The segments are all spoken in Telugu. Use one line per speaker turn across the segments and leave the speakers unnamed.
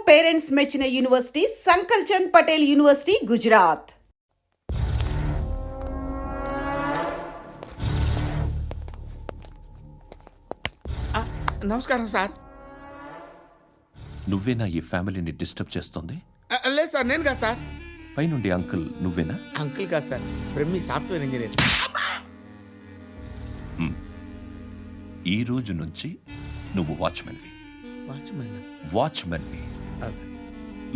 పేరెంట్స్ మెచ్చిన యూనివర్సిటీ సంకల్ చంద్ పటేల్ యూనివర్సిటీ గుజరాత్.
నమస్కారం సార్.
నువ్వేనా ఈ ఫ్యామిలీని డిస్టర్బ్ చేస్తుంది?
లేదు సార్, నేను కాదు సార్.
పైనుండి అంకుల్ నువ్వేనా?
అంకుల్ కాదు సార్, బ్రహ్మి సాఫ్ట్వేర్ ఇంజనీర్.
ఈ రోజు నుంచి నువ్వు వాచ్మెన్వి.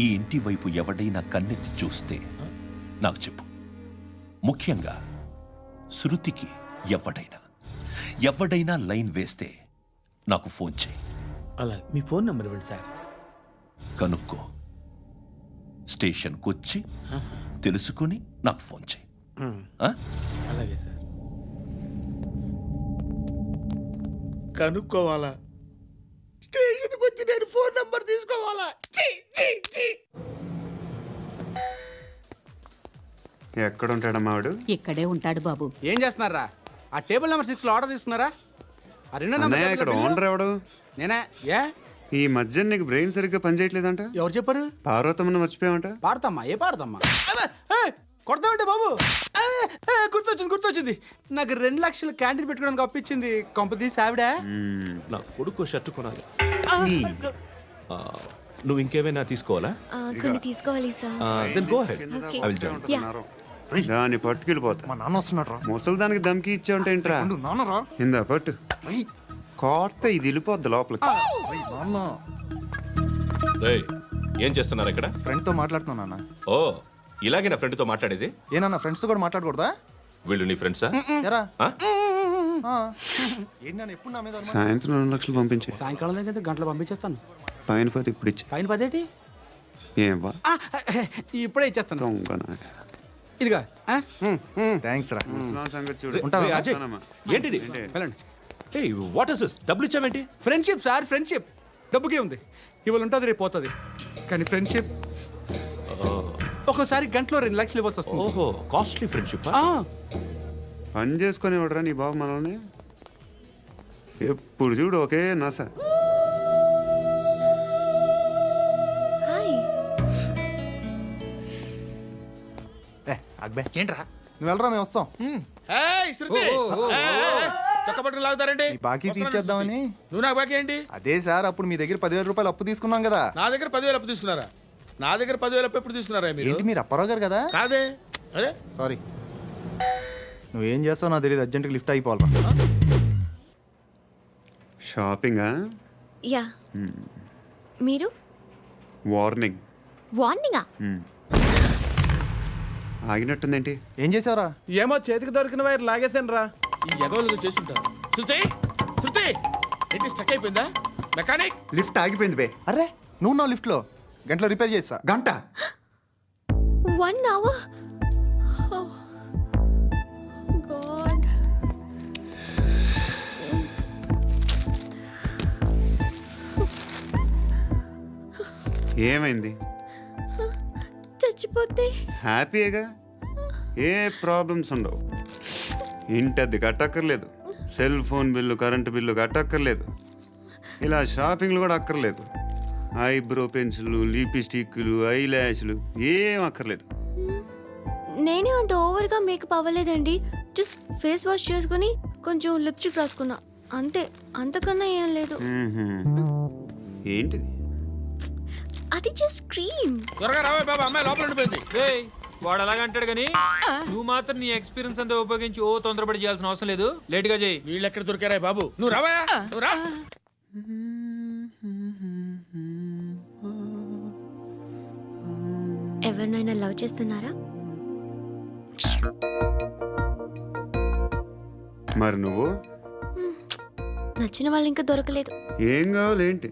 ఈ ఇంటి వైపు ఎవడైనా కన్నెత్తి చూస్తే నాకు చెప్పు. ముఖ్యంగా శృతికి ఎవడైనా లైన్ వేస్తే నాకు ఫోన్ చేయి.
అలా మీ ఫోన్ నెంబర్ ఇవ్వండి సార్.
కనుక్కో, స్టేషన్కి వచ్చి తెలుసుకుని నాకు ఫోన్ చేయి.
అలాగే సార్. కనుక్కోవాలా? స్టేషన్కి వచ్చి నేను ఫోన్ నెంబర్ తీసుకోవాలా?
ఎక్కడ ఉంటాడమ్మా వాడు?
ఇక్కడే ఉంటాడు బాబు.
ఏం చేస్తున్నారా? ఆ టేబుల్ నెంబర్ 6 లో ఆర్డర్ తీసుకున్నారా? ఆ రెండో
అన్నయ్య, ఇక్కడ ఓనర్ ఎవడు?
నేనే. ఏ
ఈ మధ్య నీకు బ్రెయిన్ సరిగ్గా పనిచేయట్లేదంట.
ఎవరు చెప్పారు?
పార్వతమ్మను మర్చిపోయామంట.
పాడతామ్మా? ఏ పాడతామ్మా? కొడతామంటే బాబు. గుర్తొచ్చింది. నాకు 2 లక్షలు క్యాంటీన్ పెట్టుకోవడానికి అప్పించింది కొంపదీసి ఆవిడ.
నా కొడుకు షర్ట్ కొనాలి. నువ్వు ఇంకేమైనా తీసుకోవాలా?
కొన్ని తీసుకోవాలి sir.
Then go ahead. I will join.
దాన్ని పట్టుకెళ్ళిపోతా.
మా నాన్న వస్తున్నాడు.
ముసలి దానికి దమ్కి ఇచ్చావుంటేంట్రా?
నాన్నరా
ఇందా పట్టు. కోర్త ఇది వెళ్ళిపోద్ది లోపలికి.
రేయ్, ఏం చేస్తున్నారు ఇక్కడ?
ఫ్రెండ్ తో మాట్లాడుతున్నా నాన్న.
ఓ, ఇలాగే నా ఫ్రెండ్తో మాట్లాడేది?
ఏనన్నా ఫ్రెండ్స్ తో కూడా మాట్లాడకూడదా?
వీళ్ళు నీ ఫ్రెండ్సా?
ఎరా
ఆ?
ఏంటి నాన్న ఎప్పుడు నా మీద అనుమానం?
సాయంత్రం 2 లక్షలు పంపించే.
సాయంకాలం దగ్గర గంటలు పంపించేస్తాను.
పైన 10 ఇప్పుడు ఇచ్చే.
పైన 10 ఏంటి?
ఏం వా
ఇప్పుడే ఇచ్చేస్తాను.
దొంగనా.
ఇదిగా థ్యాంక్స్ రా.
ముసలాం సంగతి చూడు.
ఉంటాను.
రేయ్, అజయ్,
వస్తానమ్మా.
ఏంటిది?
వెళ్ళండి.
ఏయ్, వాట్ ఇస్ దిస్? డబ్బులు ఇచ్చావేంటి?
Friendship sir, friendship. డబ్బుకే ఉంది. ఇవాళ ఉంటుంది, రేపు పోతుంది. కానీ ఫ్రెండ్షిప్ ఒక్కోసారి గంటలో 2 లక్షలు ఇవ్వాల్సి వస్తుంది.
ఓహో, కాస్ట్లీ ఫ్రెండ్షిప్.
పని చేసుకొని ఇవ్వడరా నీ బాబు మనల్ని? ఎప్పుడు చూడు ఒకే నస.
హాయ్.
అక్బే
ఏంట్రా?
నువ్వు వెళ్ళరా, మేము వస్తాం.
చక్కబట్టుకుని లాగుతారండి.
ఈ బాకీ తీర్చేద్దామని.
నువ్వు నాకు బాకీ ఏంటి?
అదే సార్, అప్పుడు మీ దగ్గర 10,000 రూపాయలు అప్పు తీసుకున్నాం కదా.
నా దగ్గర 10,000 అప్పు తీసుకున్నారా? నా దగ్గర 10,000 అప్పు ఎప్పుడు తీసుకున్నారా మీరు?
ఏంటి మీరు అప్పారావు గారు కదా?
కాదే. అరే
సారీ. నువ్వేం చేస్తావు నాకు తెలియదు. అర్జెంట్గా లిఫ్ట్ అయిపోవాలి.
షాపింగా?
యా. మీరు?
వార్నింగ్.
వార్నింగా?
ఆగినట్టుందేంటి?
ఏం చేసావురా?
ఏమో, చేతికి దొరికిన వైర్ లాగేసాను రా. ఈ ఎగవలు చేస్తుంటారు. శృతి ఏంటి స్టక్ అయిపోయిందా? మెకానిక్.
లిఫ్ట్ ఆగిపోయింది బే.
అరే నువ్వు నా లిఫ్ట్లో గంటలో రిపేర్ చేస్తా.
గంట?
1 hour? Oh, God.
ఏమైంది?
చచ్చిపోతే?
హ్యాపీగా, ఏ ప్రాబ్లమ్స్ ఉండవు. ఇంటి అద్దె కట్టక్కర్లేదు, cell phone bill, current bill కట్టక్కర్లేదు, ఇలా షాపింగ్లు కూడా అక్కర్లేదు. ఐబ్రో పెన్సిల్లు, లిప్స్టిక్లు, ఐ ల్యాష్లు ఏం అక్కర్లేదు.
నేనే అంత ఓవర్గా మేకప్ అవ్వలేదండి. జస్ట్ ఫేస్ వాష్ చేసుకుని కొంచెం లిప్స్టిక్ రాసుకున్నా అంతే. అంతకన్నా ఏం లేదు.
ఏంటిది?
అది జస్ట్ క్రీమ్.
త్వరగా రావే బాబా, అమ్మాయి లోపల ఉండిపోయింది.
వాడు అలాగంటాడు కానీ నువ్వు మాత్రం నీ ఎక్స్పీరియన్స్ అంతా ఉపయోగించి తొందరపడి చేయాల్సిన అవసరం లేదు. లేట్ గా చేయి.
వీళ్ళు ఎక్కడ దొరికారా బాబు? నువ్వు రావా, నువ్వు రా.
ఎవరినైనా లవ్ చేస్తున్నారా?
మరి నువ్వు?
నచ్చిన వాళ్ళు ఇంకా దొరకలేదు.
ఏం కావాలేంటి?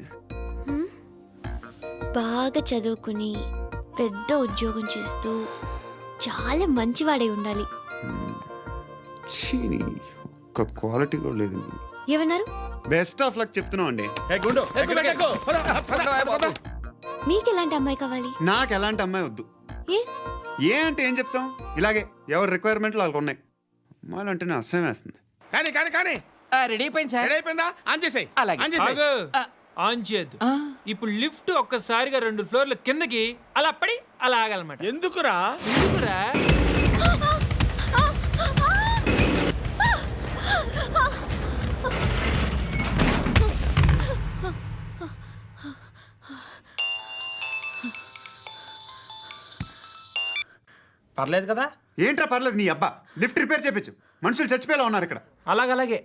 బాగా చదువుకుని పెద్ద ఉద్యోగం చేస్తూ చాలా మంచివాడై ఉండాలి.
ఒక్క క్వాలిటీ కూడా లేదు.
ఏమన్నారు?
బెస్ట్ ఆఫ్ లక్ చెప్తున్నావు అండి.
మీకు ఎలాంటి అమ్మాయి కావాలి?
నాకు ఎలాంటి అమ్మాయి వద్దు. ఏ అంటే ఏం చెప్తాం? ఇలాగే ఎవరి రిక్వైర్మెంట్లు వాళ్ళకు ఉన్నాయి. అమ్మాయిలు అంటే నేను అసహ్యం వేస్తుంది.
కానీ కానీ కానీ
రెడీ అయిపోయింది సార్.
రెడీ అయిపోయిందా? ఆన్ చేసేయ్.
అలాగే.
ఆన్ చేసేయ్.
ఆన్ చేయొద్దు. ఇప్పుడు లిఫ్ట్ ఒక్కసారిగా 2 ఫ్లోర్ల కిందకి అలా పడి అలా ఆగాలన్నమాట.
ఎందుకురా?
ఎందుకురా?
పర్లేదు కదా?
ఏంట్రా పర్లేదు నీ అబ్బా, లిఫ్ట్ రిపేర్ చేయించు. మనుషులు చచ్చిపోయేలా ఉన్నారు ఇక్కడ.
అలాగే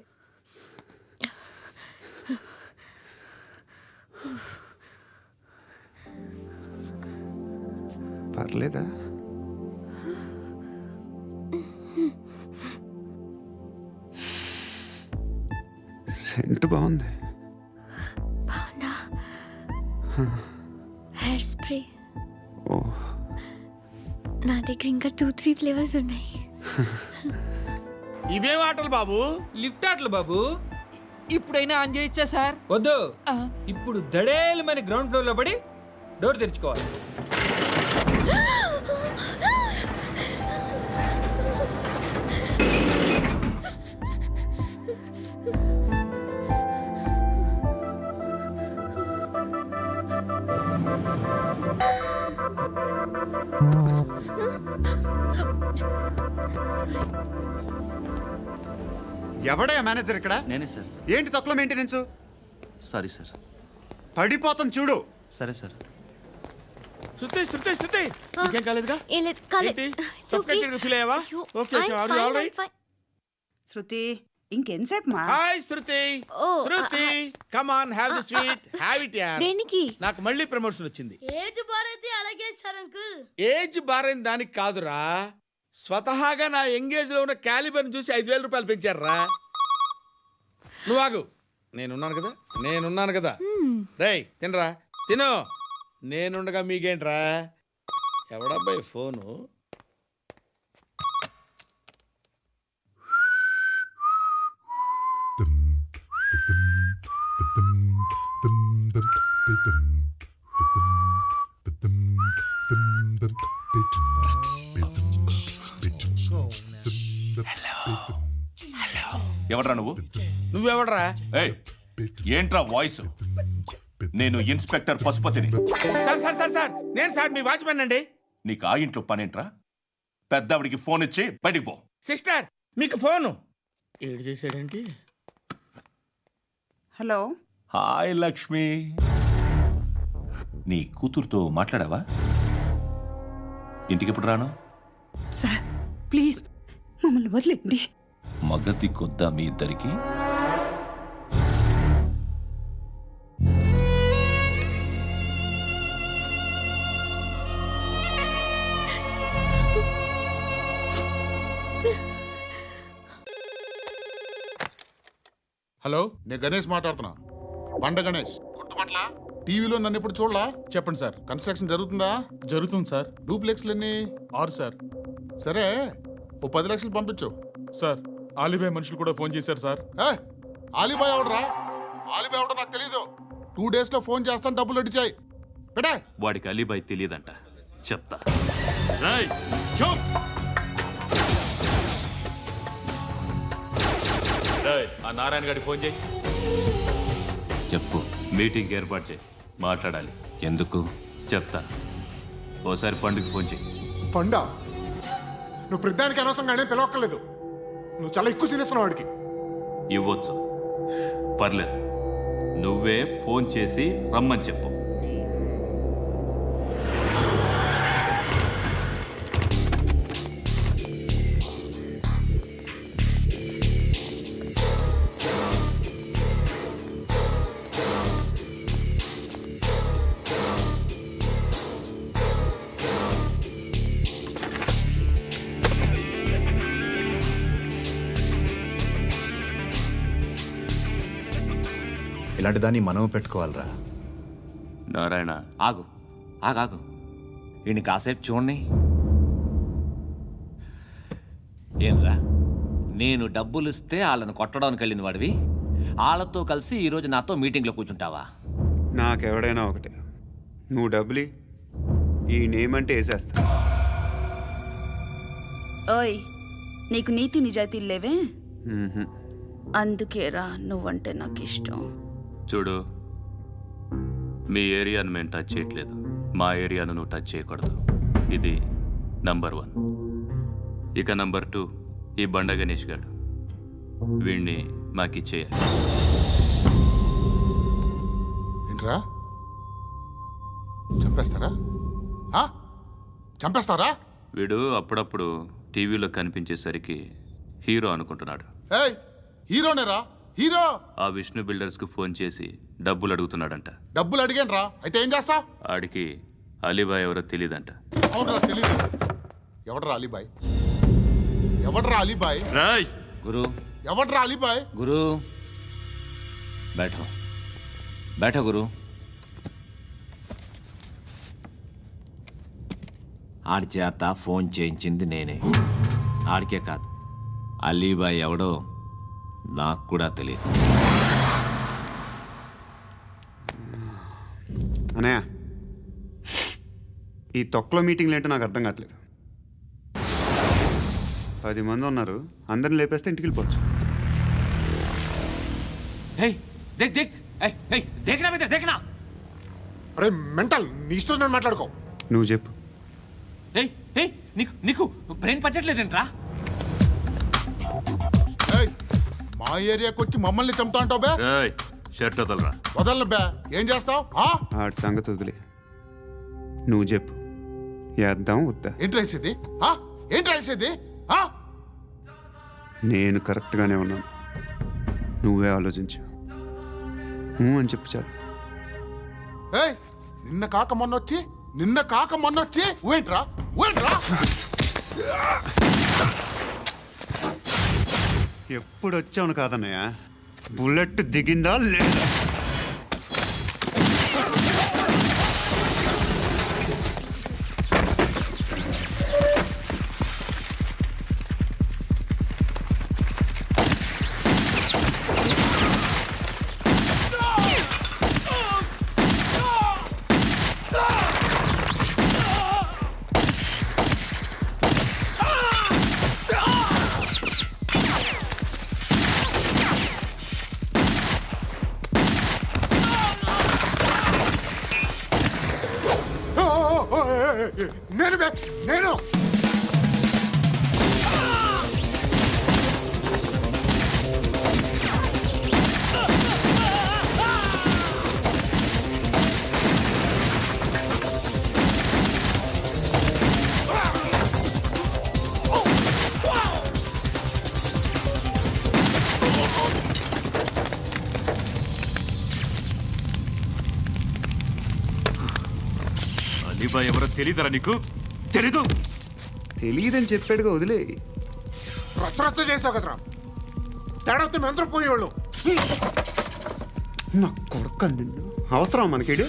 పర్లేదా? సెంట్ బాగుంది.
బాగుందా? హెయిర్ స్ప్రే
ఓ,
నా దగ్గర ఇంకా 2-3 ఫ్లేవర్స్ ఉన్నాయి.
ఇవేం ఆటలు బాబు?
లిఫ్ట్ ఆటలు బాబు.
ఇప్పుడైనా ఆన్ చేయొచ్చా సార్?
వద్దు. ఇప్పుడు దడేలు మన గ్రౌండ్ ఫ్లోర్ లో పడి డోర్ తెరుచుకోవాలి.
ఎవడయ్యా మేనేజర్ ఇక్కడ?
నేనే సార్.
ఏంటి తక్కువ మెయింటెనెన్స్?
Sorry sir.
పడిపోతాం చూడు.
సరే సార్.
శృతి ఇంకేం కాలేదుగా?
ఏం లేదు, కాలేదు.
ఏంటి?
It's okay.
Suffocated గా feel అయ్యావా?
అయ్యో,
Okay,
I'm
are you
fine,
all
I'm
right?
fine.
శృతి ఇంకెంతసేపు మా?
Hi Shruti.
Oh,
Shruti come on, have the sweet, have it యార్.
దేనికి?
నాకు మళ్ళీ ప్రమోషన్ వచ్చింది.
ఏజ్ బారైతే అలాగే సార్ అంకుల్.
ఏజ్ బారైన దానికి కాదురా, స్వతహాగా నా ఎంగేజ్ లో ఉన్న క్యాలిబర్ చూసి 5,000 రూపాయలు పెంచారా. నువ్వు ఆగు, నేనున్నాను కదా. రేయ్ తినరా, తిను. నేనుండగా మీకేంట్రా? ఎవడబ్బాయి ఫోను?
ఎవడ్రా నువ్వు?
నువ్వెవడరా?
ఏయ్, ఏంట్రా వాయిస్? నేను ఇన్స్పెక్టర్ పశుపతిని.
సార్ నేను సార్ మీ వాచ్మెన్ అండి.
నీకు ఆ ఇంట్లో పనేంట్రా? పెద్దవిడికి ఫోన్ ఇచ్చి బయటికి పో.
సిస్టర్ మీకు ఫోను. ఏడు చేశాడేంటి?
Hello,
hi Lakshmi. నీ కూతురుతో మాట్లాడావా? ఇంటికి ఎప్పుడు రాను?
సార్ ప్లీజ్ మమ్మల్ని వదిలేండి.
మగతి కొద్దా మీ ఇద్దరికి?
హలో, నేను గణేష్ మాట్లాడుతున్నా. బండ గణేష్ గుర్తుపట్ల? టీవీలో నన్ను ఎప్పుడు చూడలా?
చెప్పండి సార్.
కన్స్ట్రక్షన్ జరుగుతుందా?
జరుగుతుంది సార్.
డూప్లెక్స్లు ఎన్ని?
6 సార్.
సరే, ఓ 10 లక్షలు పంపించు.
సార్ ఆలిబాయ్ మనుషులు కూడా ఫోన్ చేశారు సార్.
ఏ ఆలిబాయ్ ఎవడరా? ఆలిబాయ్ ఎవడో నాకు తెలీదు. 2 days లో ఫోన్ చేస్తాను, డబ్బులు అడిచాయి పెడే.
వాడికి అలీబాయ్ తెలియదంట, చెప్తా. ఆ నారాయణ గారికి ఫోన్ చేయి. చెప్పు, మీటింగ్ ఏర్పాటు చేయి, మాట్లాడాలి. ఎందుకు చెప్తా. ఓసారి పండుగ ఫోన్ చేయి.
పండ నువ్వు ప్రతిదానికి అనవసరంగానే పిలవక్కర్లేదు. నువ్వు చాలా ఎక్కువ సీనిస్తున్నావు వాడికి.
ఇవ్వచ్చు, పర్లేదు. నువ్వే ఫోన్ చేసి రమ్మని చెప్పు.
ఇలాంటి దాన్ని మనం పెట్టుకోవాలరా.
నారాయణ,
ఆగు ఆగాగు, ఈయన కాసేపు చూడండి. ఏంరా, నేను డబ్బులు ఇస్తే వాళ్ళని కొట్టడానికి వెళ్ళిన వాడివి, వాళ్ళతో కలిసి ఈరోజు నాతో మీటింగ్లో కూర్చుంటావా?
నాకెవడైనా ఒకటే, నువ్వు డబ్బులి, ఈ నేమ్ అంటే వేసేస్తా.
ఓయ్, నీకు నీతి నిజాయితీలు లేవే,
మ్మ్హ.
అందుకేరా నువ్వంటే నాకు ఇష్టం.
చూడు, మీ ఏరియాను మేము టచ్ చేయట్లేదు, మా ఏరియాను నువ్వు టచ్ చేయకూడదు. ఇది నంబర్ 1. ఇక నంబర్ 2, ఈ బండ గణేష్ గాడు, వీణ్ణి మాకిచ్చేయాలి.
ఏంట్రా చంపేస్తారా? చంపేస్తారా?
వీడు అప్పుడప్పుడు టీవీలో కనిపించేసరికి హీరో అనుకుంటున్నాడు.
ఏయ్ హీరోనేరా, హీరో.
ఆ విష్ణు బిల్డర్స్కు ఫోన్ చేసి డబ్బులు అడుగుతున్నాడంట.
డబ్బులు అడిగాను రా, అయితే ఏం చేస్తా?
ఆడికి అలీబాయ్ ఎవరో తెలీదంట.
అవునరా తెలీదు. ఎవడరా అలీబాయ్? ఎవడరా అలీబాయ్?
రాయ్
గురు
ఎవడరా అలీబాయ్?
గురు బైఠో బైఠో గురు. ఆడి చేత ఫోన్ చేయించింది నేనే. ఆడికే కాదు, అలీబాయ్ ఎవడో నాకు కూడా తెలియదు.
అనయ్య, ఈ తొక్కలో మీటింగ్లు ఏంటో నాకు అర్థం కావట్లేదు. 10 మంది ఉన్నారు, అందరిని లేపేస్తే ఇంటికి వెళ్ళిపోవచ్చు.
హే దేక్ దేక్, హే దేఖనా బేటా దేఖనా.
అరే మెంటల్, నీ ఇష్టం నేను మాట్లాడుకో.
నువ్వు చెప్పు.
హే హే నీకు నీకు బ్రెయిన్ పచ్చట్లేదంట్రా.
ఏయ్ మా ఏరియాకి వచ్చి మమ్మల్ని చంపుతా అంటావు బే?
రాయ్ షర్ట్ వదలరా.
వదలను బే. ఏం చేస్తావు?
ఆడి సంగతి వదిలే, నువ్వు చెప్పు. వేద్దాం వద్దా?
ఏంటి రాసేది? ఏంటి రాసేది?
నేను కరెక్ట్గానే ఉన్నాను, నువ్వే ఆలోచించు. అని చెప్పు చాలు.
ఏయ్ నిన్న కాక మొన్నొచ్చి ఊయంట్రా.
ఎప్పుడు వచ్చావును కాదన్నయ్య, బుల్లెట్ దిగిందా లేదా?
నేను
అలీబాయ్ ఎవరో తెలీదరా నీకు? తెలీదు?
తెలియదని చెప్పాడుగా, వదిలే.
రచ్చ చేస్తావు కదరా. తేడా వస్తే మెంతరం పోయేవాళ్ళు.
నా కొడుకు నిన్ను అవసరం మనకిడు.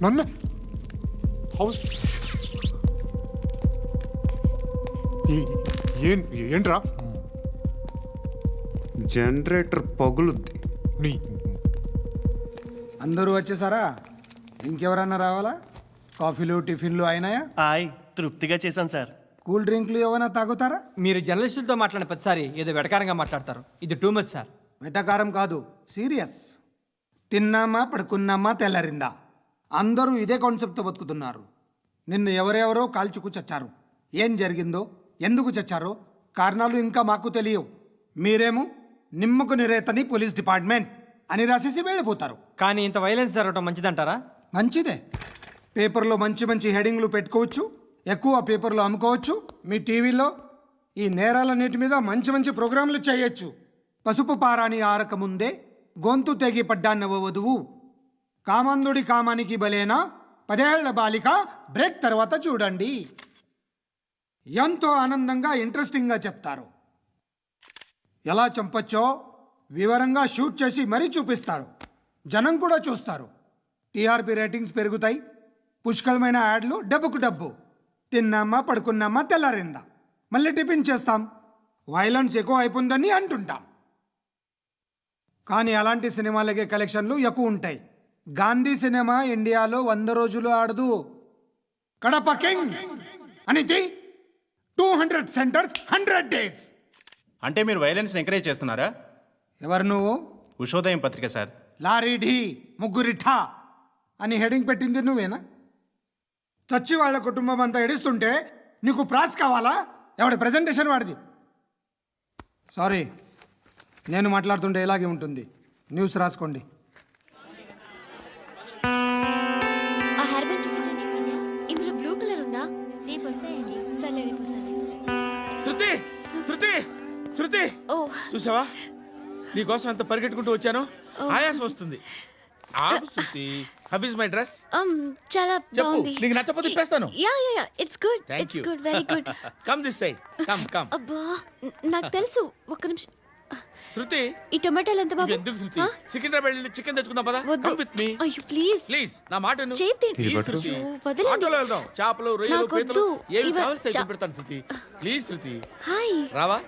నన్ను ఏంట్రా?
జనరేటర్ పగులుద్ది.
నీ
అందరూ వచ్చేసారా? ఇంకెవరన్నా రావాలా? కాఫీలు టిఫిన్లు అయినాయా?
తృప్తిగా చేశాను సార్.
కూల్ డ్రింక్లు ఏమైనా తాగుతారా?
మీరు జర్నలిస్టులతో మాట్లాడిన ప్రతిసారి ఏదో వెటకారంగా మాట్లాడతారు. ఇది టూ మచ్ సార్.
వెటకారం కాదు, సీరియస్. తిన్నామా పడుకున్నామా తెల్లరిందా, అందరూ ఇదే కాన్సెప్ట్తో బతుకుతున్నారు. నిన్ను ఎవరెవరో కాల్చుకు చచ్చారు. ఏం జరిగిందో, ఎందుకు చచ్చారో కారణాలు ఇంకా మాకు తెలియవు. మీరేమో నిమ్మకు నిరేతని పోలీస్ డిపార్ట్మెంట్ అని రాసేసి వెళ్ళిపోతారు.
కానీ ఇంత వైలెన్స్ జరగడం మంచిదంటారా?
మంచిదే. పేపర్లో మంచి మంచి హెడింగ్లు పెట్టుకోవచ్చు, ఎక్కువ పేపర్లు అమ్ముకోవచ్చు. మీ టీవీలో ఈ నేరాలన్నిటి మీద మంచి మంచి ప్రోగ్రాంలు చేయొచ్చు. పసుపు పారాని ఆరక ముందే గొంతు తెగి పడ్డాన్నవ వధువు, కామందుడి కామానికి బలేనా 10 ఏళ్ల బాలిక బ్రేక్ తర్వాత చూడండి. ఎంతో ఆనందంగా ఇంట్రెస్టింగ్గా చెప్తారు. ఎలా చంపచ్చో వివరంగా షూట్ చేసి మరీ చూపిస్తారు. జనం కూడా చూస్తారు. టీఆర్పీ రేటింగ్స్ పెరుగుతాయి. పుష్కలమైన యాడ్లు, డబ్బుకు డబ్బు. తిన్నామా పడుకున్నామా తెల్లారిందా, మళ్ళీ టిఫిన్ చేస్తాం. వైలెన్స్ ఎక్కువ అయిపోయిందని అంటుంటాం. కానీ అలాంటి సినిమాలకే కలెక్షన్లు ఎక్కువ ఉంటాయి. గాంధీ సినిమా ఇండియాలో 100 రోజులు ఆడదు. కడప కింగ్ అనితి 200 సెంటర్స్ 100 డేస్.
అంటే మీరు వైలెన్స్ ఎంకరేజ్ చేస్తున్నారా?
ఎవరు నువ్వు?
ఉషోదయం పత్రిక సార్.
లారీ ఢీ ముగ్గురి ఠా అని హెడింగ్ పెట్టింది నువ్వేనా? చచ్చి వాళ్ళ కుటుంబం అంతా ఎడుస్తుంటే నీకు ప్రాస్ కావాలా? ఎవడి ప్రజెంటేషన్ వాడిది. సారీ, నేను మాట్లాడుతుంటే ఇలాగే ఉంటుంది. న్యూస్ రాసుకోండి.
ఆ హెయిర్ బ్యాండ్ చూపించండి. ఇందులో బ్లూ కలర్ ఉందా? రేపు వస్తాయండి. సరే రేపు వస్తాయి.
శృతి శృతి శృతి
ఓ
చూసావా నీకోసం ఎంత పరిగెట్టుకుంటూ వచ్చాను. ఆయాసం వస్తుంది. ఆగు Shruti. How is my dress?
చాలా
చెప్పు.
బాగుంది.
నీకు నచ్చకపోతే తిప్పేస్తాను.
Yeah yeah yeah it's good.
Thank
it's
you.
Good, very good.
Come this side. Come come.
అబ్బా నాకు తెలుసు. ఒక్క నిమిషం.
శృతి
ఈ టొమాటోలు ఎంత బాబు?
ఎందుకు శృతి?
ఆ?
సికింద్రాబాద్ వెళ్ళి చికెన్ తెచ్చుకుందాం పదా.
వద్దు.
కమ్ విత్ మీ
అయ్యో ప్లీజ్.
ప్లీజ్. నా మాట విను.
చేతి
Please, శృతి.
అయ్యో, వదలండి.
ఆటోలో వెళ్దాం. చేపలు రొయ్యలు
నాకు
పీతలు
వద్దు.
ఏవి
ఇవ-
కావాలి సైతం పెడతాను శృతి. Please Shruti
hi.
రావా.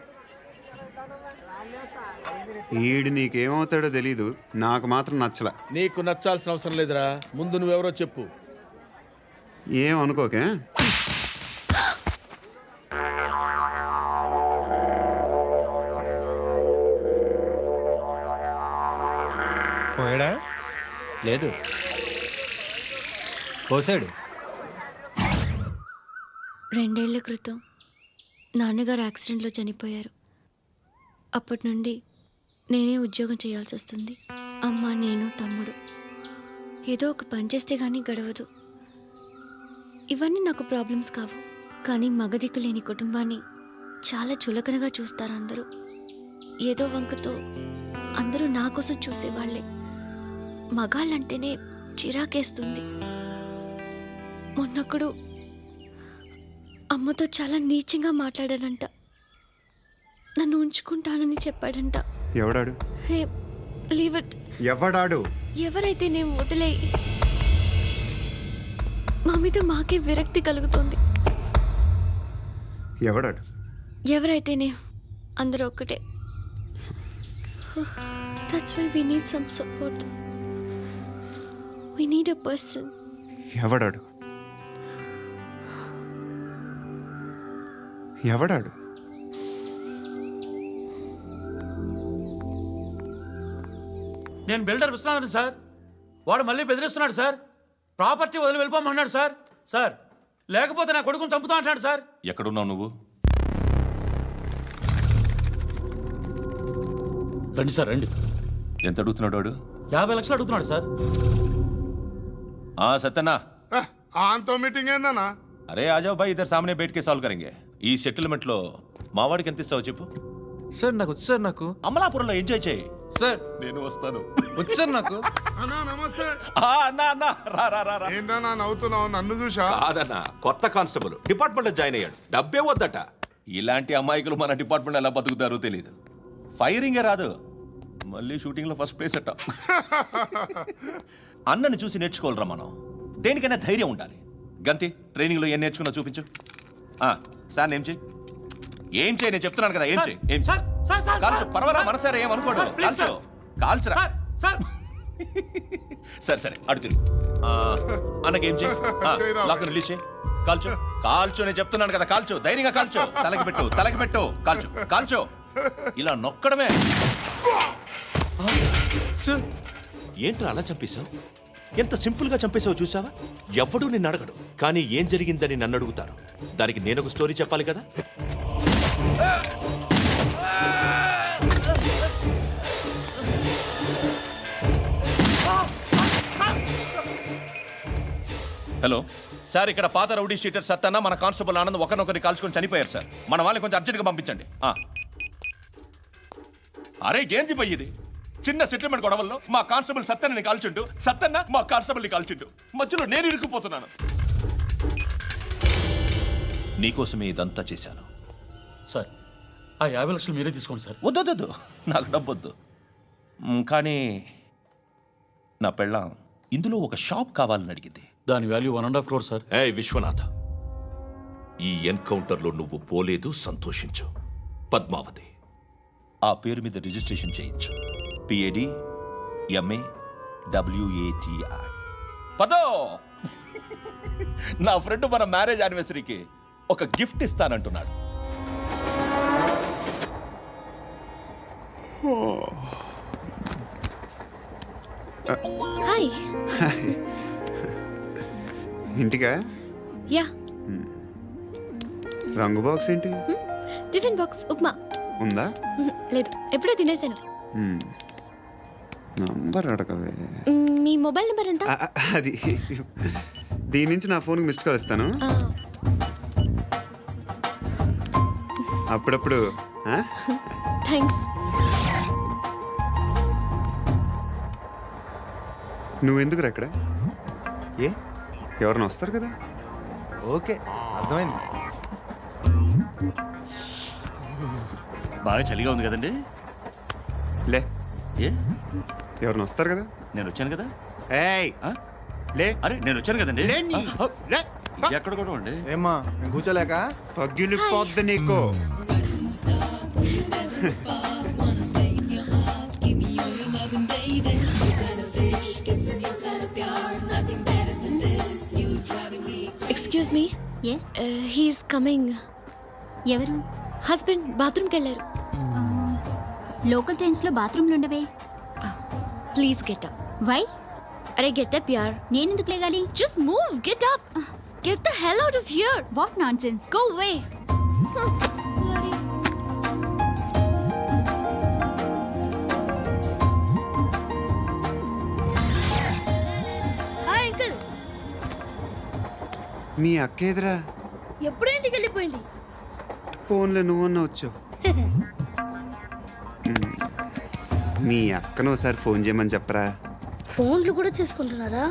ఈడు నీకేమవుతాడో తెలీదు, నాకు మాత్రం నచ్చలా.
నీకు నచ్చాల్సిన అవసరం లేదురా. ముందు నువ్వెవరో చెప్పు.
ఏమనుకోకే.
పోయాడా? లేదు, పోసాడు.
2 ఏళ్ల క్రితం నాన్నగారు యాక్సిడెంట్లో చనిపోయారు. అప్పటి నుండి నేనే ఉద్యోగం చేయాల్సి వస్తుంది. అమ్మ, నేను, తమ్ముడు ఏదో ఒక పని చేస్తే కానీ గడవదు. ఇవన్నీ నాకు ప్రాబ్లమ్స్ కావు, కానీ మగదిక్కు లేని కుటుంబాన్ని చాలా చులకనగా చూస్తారు అందరూ. ఏదో వంకతో అందరూ నా కోసం చూసేవాళ్లే. మగాళ్ళంటేనే చిరాకేస్తుంది. మొన్నొక్కడు అమ్మతో చాలా నీచంగా మాట్లాడాడంట. నన్ను ఉంచుకుంటానని చెప్పాడంట.
ఎవడాడు?
Hey leave it.
ఎవడాడు?
ఎవరైతే నేను వదిలేయి. మా మీద మాకే విరక్తి కలుగుతుంది.
ఎవడాడు?
ఎవరైతేనే అందరూ ఒక్కటే. That's why we need some support. We need a person.
ఎవడాడు? ఎవడాడు?
నేను బిల్డర్ విశ్వనాథన్ సార్. వాడు మళ్ళీ బెదిరిస్తున్నాడు సార్. ప్రాపర్టీ వదిలి వెళ్ళిపోమన్నాడు సార్. సార్ లేకపోతే నా కొడుకుని చంపుతా అంటున్నాడు సార్.
ఎక్కడున్నావు నువ్వు?
రండి సార్ రండి.
ఎంత అడుగుతున్నాడు వాడు?
50 లక్షలు అడుగుతున్నాడు సార్.
సత్యనా,
ఆంతో మీటింగ్ ఏందన్నా?
అరే ఆజావ్ భాయ్, ఇద్దరు సామనే బయటకే సాల్వ్ కరెంగే. ఈ సెటిల్మెంట్ లో మావాడికి ఎంత ఇస్తావు చెప్పు.
సార్ నాకు వచ్చు సార్. నాకు
అమలాపురంలో ఎంజాయ్ చేయి
సార్
నేను వస్తాను.
వచ్చు సార్ నాకు.
అన్నా నమస్తే.
అన్నా అన్నా రా రా రా రా.
ఏందన్నా నవ్వుతున్నావు? నన్ను చూసా?
కాదన్నా, కొత్త కానిస్టేబుల్ డిపార్ట్మెంట్ లో జాయిన్ అయ్యాడు. డబ్బే వద్దట. ఇలాంటి అమాయకులు మన డిపార్ట్మెంట్ ఎలా బతుకుతారో తెలియదు. ఫైరింగే రాదు, మళ్ళీ షూటింగ్ లో ఫస్ట్ ప్లేస్ అట్ట. అన్నని చూసి నేర్చుకోవాలరా మనం. దేనికైనా ధైర్యం ఉండాలి. గంతి, ట్రైనింగ్ లో ఏం నేర్చుకున్నా చూపించు. సార్ ఏం చేయి, ఏం చేయి, నేను చెప్తున్నాను కదా. ఏం చేయి, ఏం
సార్ సార్ సార్
కాల్చు. పర్వాలా, మనసారా ఏమనుకోడు.
సార్, ప్లీజ్
కాల్చు, కాల్చురా.
సార్ సార్
సరే సరే అడు తిరుగు. అన్నకేం చేయి,
చేయరా.
లాక్ రిలీజ్ చేయి. కాల్చు కాల్చు, నేను చెప్తున్నాను కదా. కాల్చు, ధైర్యంగా కాల్చు. తలకి పెట్టు, తలకి పెట్టు. కాల్చు కాల్చు. ఇలా నొక్కడమే.
సార్
ఏంట్రా అలా చంపేశావు? ఎంత సింపుల్ గా చంపేశావు చూసావా? ఎవడూ నిన్ను అడగడు, కానీ ఏం జరిగిందని నన్ను అడుగుతారు. దానికి నేను ఒక స్టోరీ చెప్పాలి కదా. హలో సార్, ఇక్కడ పాత రౌడీ షీటర్ సత్తన్న, మన కానిస్టేబుల్ ఆనంద్ ఒకరినొకరిని కాల్చుకొని చనిపోయారు సార్. మన వాళ్ళని కొంచెం అర్జెంట్గా పంపించండి. అరే ఏంది పోయి ఇది? చిన్న సెటిల్మెంట్ గొడవల్లో మా కానిస్టేబుల్ సత్తన్నని కాల్చుండు, సత్తన్న మా కానిస్టేబుల్ని కాల్చుండు. మధ్యలో నేను ఇరుక్కుపోతున్నాను. నీకోసమే ఇదంతా చేశాను
సార్. ఆ 50 లక్షలు మీరే తీసుకోండి సార్.
వద్దొద్దు, నాకు డబ్బొద్దు. కానీ నా పెళ్ళాం ఇందులో ఒక షాప్ కావాలని అడిగింది.
దాని వాల్యూ 1.5 crore సార్.
విశ్వనాథ, ఈ ఎన్కౌంటర్లో నువ్వు పోలేదు, సంతోషించు. పద్మావతి ఆ పేరు మీద రిజిస్ట్రేషన్ చేయించు. PAD MA WATI. పదో, నా ఫ్రెండ్ మన మ్యారేజ్ యానివర్సరీకి ఒక గిఫ్ట్ ఇస్తానంటున్నాడు.
హాయ్.
ఇంటికా?
యా.
రంగు బాక్స్ ఏంటి?
Tiffin box upma.
ఉందా?
లేదు, ఎప్పుడో తినేసాను.
నంబర్ అడగవే.
మీ మొబైల్ నెంబర్ ఎంత?
అది దీని నుంచి నా ఫోన్కి మిస్డ్ కాల్ ఇస్తాను. అప్పుడప్పుడు.
థ్యాంక్స్.
నువ్వెందుకురా అక్కడ? ఏ ఎవరైనా వస్తారు కదా?
ఓకే, అర్థమైంది. బాగా చలిగా ఉంది కదండి.
లే,
ఏ
ఎవరైనా వస్తారు కదా?
నేను వచ్చాను కదా.
ఏయ్ లే.
అరే నేను వచ్చాను కదండి.
లే నీ. లే.
ఎక్కడ కూడా అండి.
ఏమ్మా నేను కూర్చోలేక
పగిలిపోద్ది నీకు.
Excuse me.
Yes.
He's coming.
ఎవరు?
హస్బెండ్ బాత్రూమ్కి వెళ్ళారు.
లోకల్ ట్రైన్స్లో బాత్రూమ్లు ఉండవే.
Please get up.
వై?
అరే గెట్ అప్ యార్.
నేనెందుకు లేగాలి?
Just move, get up. Get the hell out of here.
What nonsense.
Go away. Hi uncle.
మీ అక్క ఎదురా?
ఎప్పుడు ఇంటికి వెళ్ళిపోయింది?
ఫోన్లో నువ్వన్నా వచ్చు. మీ అక్కను ఒకసారి ఫోన్ చేయమని చెప్పరా.
ఫోన్లు కూడా చేసుకుంటున్నారా?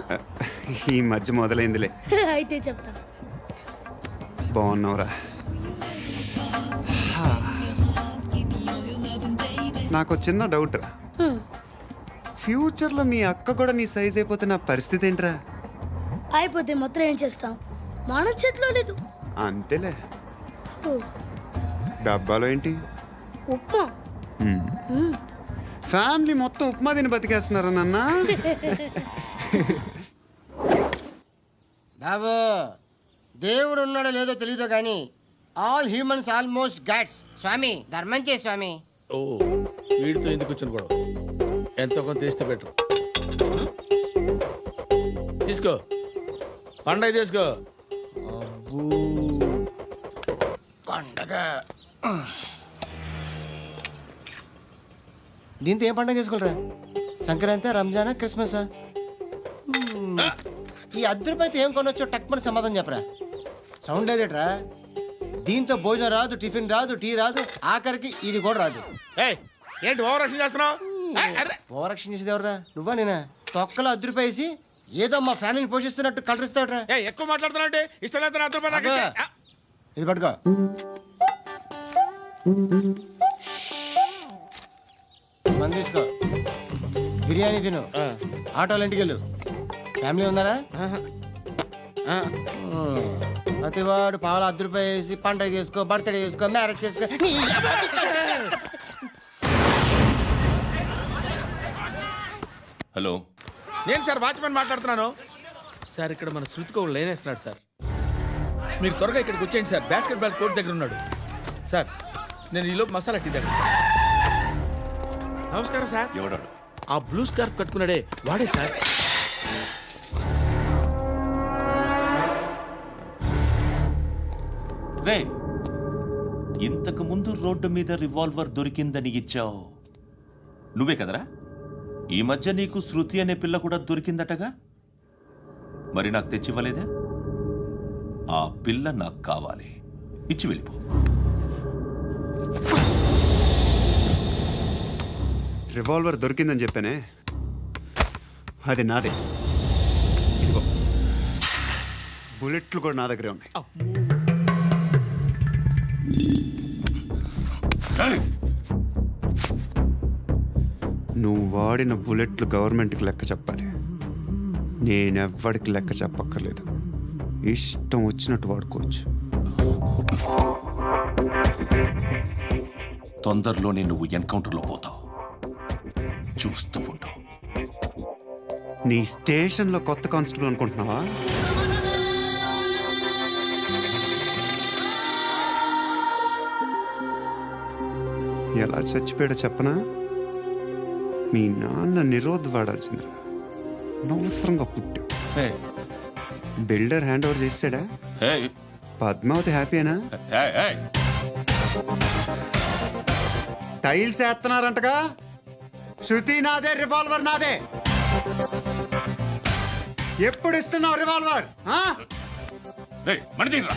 ఈ మధ్య మొదలైందిలే.
అయితే చెప్తా.
బాగున్నావురా? నాకు చిన్న డౌట్ రా. ఫ్యూచర్లో మీ అక్క కూడా నీ సైజ్ అయిపోతే నా పరిస్థితి ఏంట్రా?
అయిపోతే మొత్తం ఏం చేస్తాం? మన చేతిలో లేదు.
అంతేలే. డబ్బాలో ఏంటి?
ఉప్మా.
ఫ్యామిలీ మొత్తం ఉప్మా తిని బతికేస్తున్నారా నాన్న?
బాబు, దేవుడు ఉన్నాడో లేదో తెలియదు కానీ ఆల్ హ్యూమన్స్ ఆల్మోస్ట్ గాడ్స్. స్వామి ధర్మం చే స్వామి.
ఓ వీడితో ఎందుకు వచ్చిన గొడవ? ఎంతో కొంత తీస్తే బెటర్. తీసుకో, పండగ తీసుకో.
పండగ. దీంతో ఏం పండగ చేసుకోరా? సంక్రాంతి, రంజానా, క్రిస్మసా? ఈ అద్దరిపైతే ఏం కొనొచ్చో టక్మని సమాధానం చెప్పరా. సౌండ్ లేదేట్రా? దీంతో భోజనం రాదు, టిఫిన్ రాదు, టీ రాదు, ఆఖరికి ఇది కూడా రాదు.
ఏయ్, ఏంటి ఓవర్ రక్షణ చేస్తున్నావు?
ఓవరాక్షన్ చేసేది ఎవరా? నువ్వా నేనా? తొక్కలో అద్దరిపేసి ఏదో మా ఫ్యామిలీని పోషిస్తున్నట్టు కలరిస్తావుట్రా.
ఎక్కువ మాట్లాడుతున్నావు అంటే ఇష్టం లేదు. నా రూపాయలు నాకు ఇచ్చే.
ఇది పట్టుకో. మంది తీసుకో, బిర్యానీ తిను, ఆటోలు ఇంటికి వెళ్ళు. ఫ్యామిలీ ఉన్నారా? ప్రతివాడు పావులు ₹10 వేసి పండగ చేసుకో, బర్త్డే చేసుకో, మ్యారేజ్ చేసుకో.
హలో,
నేను సార్ వాచ్మెన్ మాట్లాడుతున్నాను సార్. ఇక్కడ మన శృతికో లేనేస్తున్నాడు సార్. మీరు త్వరగా ఇక్కడికి వచ్చేయండి సార్. బాస్కెట్ బాల్ కోర్ట్ దగ్గర ఉన్నాడు సార్. నేను ఈలోపు మసాలా టీ దగ్గర. నమస్కారం సార్.
ఎవడాడు?
ఆ బ్లూ స్కార్ఫ్ కట్టుకున్నాడే వాడే సార్.
రే, ఇంతకు ముందు రోడ్డు మీద రివాల్వర్ దొరికిందని ఇచ్చావు నువ్వే కదరా? ఈ మధ్య నీకు శృతి అనే పిల్ల కూడా దొరికిందటగా? మరి నాకు తెచ్చివ్వలేదే? ఆ పిల్ల నాకు కావాలి, ఇచ్చి వెళ్ళిపో.
రివాల్వర్ దొరికిందని చెప్పానే, అది నాదే. ఇదిగో, బుల్లెట్లు కూడా నా దగ్గరే ఉన్నాయి. నువ్వు వాడిన బుల్లెట్లు గవర్నమెంట్కి లెక్క చెప్పాలి. నేనెవ్వడికి లెక్క చెప్పక్కర్లేదు. ఇష్టం వచ్చినట్టు వాడుకోవచ్చు.
తొందరలోనే నువ్వు ఎన్కౌంటర్లో పోతావు, చూస్తూ ఉండు.
నీ స్టేషన్లో కొత్త కానిస్టేబుల్ అనుకుంటున్నావా? ఎలా చచ్చిపోయాడో చెప్పనా? మీ నాన్న నిరోధ్ వాడాల్సిందిరా. అనవసరంగా పుట్టావు
హే,
బిల్డర్ హ్యాండ్ ఓవర్ చేసాడా
హే,
పద్మావతి హ్యాపీనా
హే, హే.
టైల్స్ వేస్తున్నారంటగా శృతి నాదే రివాల్వర్ నాదే ఎప్పుడు ఇస్తున్నావు రివాల్వర్
రేయ్, మణి తీయరా.